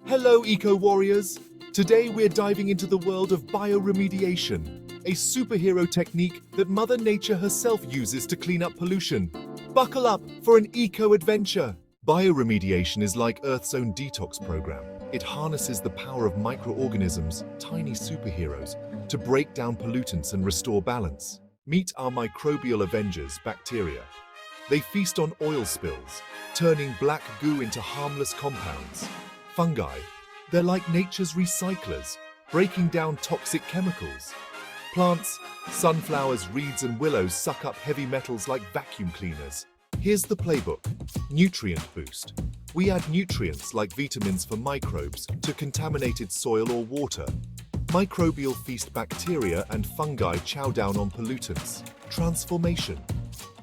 Hello, eco-warriors! Today we're diving into the world of bioremediation, a superhero technique that Mother Nature herself uses to clean up pollution. Buckle up for an eco-adventure! Bioremediation is like Earth's own detox program. It harnesses the power of microorganisms, tiny superheroes, to break down pollutants and restore balance. Meet our microbial avengers, bacteria. They feast on oil spills, turning black goo into harmless compounds. Fungi, they're like nature's recyclers, breaking down toxic chemicals. Plants, sunflowers, reeds and willows suck up heavy metals like vacuum cleaners. Here's the playbook. Nutrient boost. We add nutrients like vitamins for microbes to contaminated soil or water. Microbial feast bacteria and fungi chow down on pollutants. Transformation.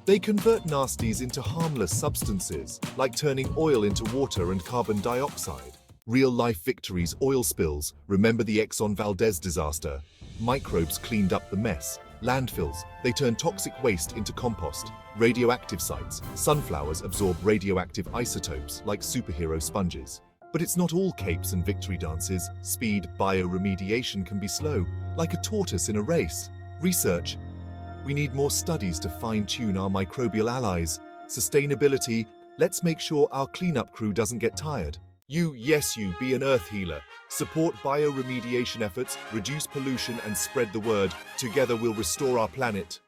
They convert nasties into harmless substances, like turning oil into water and carbon dioxide. Real-life victories, oil spills. Remember the Exxon Valdez disaster? Microbes cleaned up the mess. Landfills, they turn toxic waste into compost. Radioactive sites, sunflowers absorb radioactive isotopes like superhero sponges. But it's not all capes and victory dances. Speed, bioremediation can be slow, like a tortoise in a race. Research. We need more studies to fine-tune our microbial allies. Sustainability. Let's make sure our cleanup crew doesn't get tired. You, yes you, be an earth healer. Support bioremediation efforts, reduce pollution and spread the word. Together we'll restore our planet.